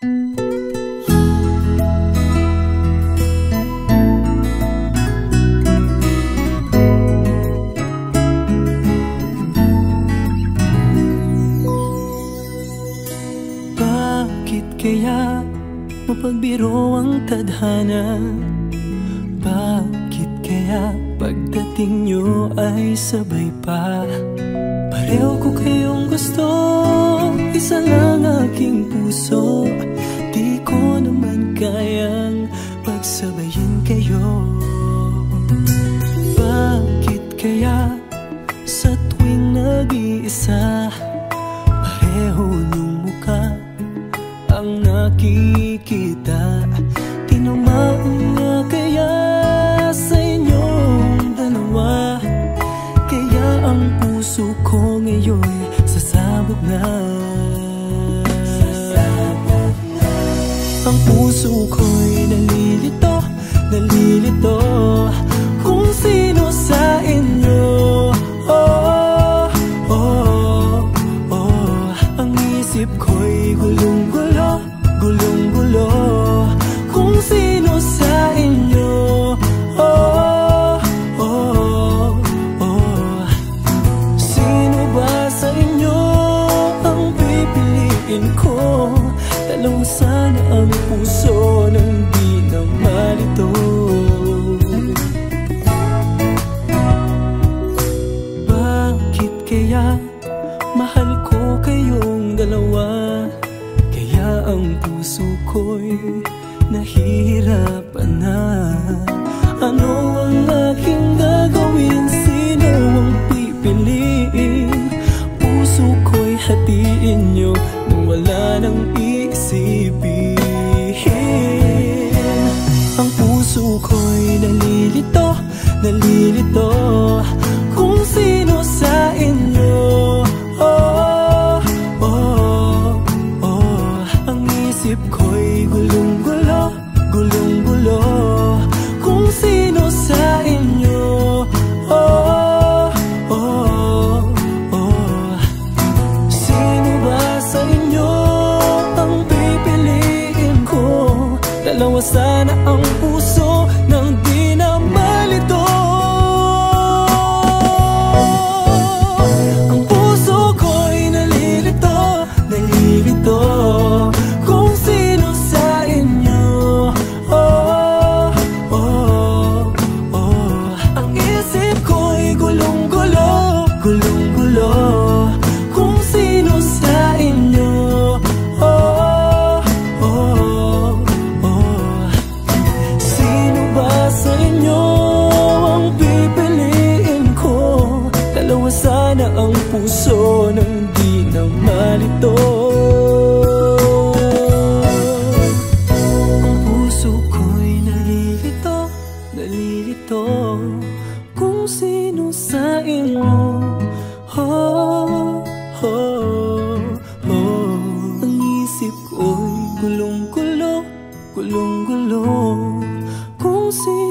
Bakit kaya mapagbiro ang tadhana? Bakit kaya pagdating nyo ay sabay pa? Pareho ko kayong gusto, isa lang aking puso. Di ko naman kayang pagsabayin kayo. Bakit kaya sa tuwing nag-iisa, pareho nung mukha ang nakikita? Tinamaan nga kaya sa inyong dalawa, kaya ang puso ko ngayon sasabog na. Ang puso ko'y nalilito, nalilito kung sino sa inyo. Oh, oh, oh. Ang isip ko'y gulong-gulo, gulong-gulo kung sino sa inyo. Oh, oh, oh. Sino ba sa inyo ang pipiliin ko? Dalawa sana ang puso nang di na malito. Bakit kaya mahal ko kayong dalawa, kaya ang puso ko'y nahihirapan na? Ano ang aking gagawin? Sino ang pipiliin? Puso ko'y hatiin nyo nang wala nang iisipin. Ang puso ko'y nalilito, nalilito kung sino sa inyo. Oh, oh, oh. Ang isip ko'y gulong-gulo, gulong-gulo kung sino sa inyo. Oh, oh, oh. Sino ba sa inyo ang pipiliin ko? Dalawa sana ang puso nang di na malito. Ang puso ko'y nalilito, nalilito kung sino sa inyo. Oh, oh, oh. Ang isip ko'y gulong-gulo, gulong-gulo kung sino sa inyo. Oh, oh, oh. Sino ba sa inyo ang pipiliin ko? Dalawa sana ang puso nang di na malito. Ang puso ko'y nalilito, nalilito kung sino sa inyo. Oh, oh, oh. Ang isip ko'y gulong-gulo, gulong-gulo kung sino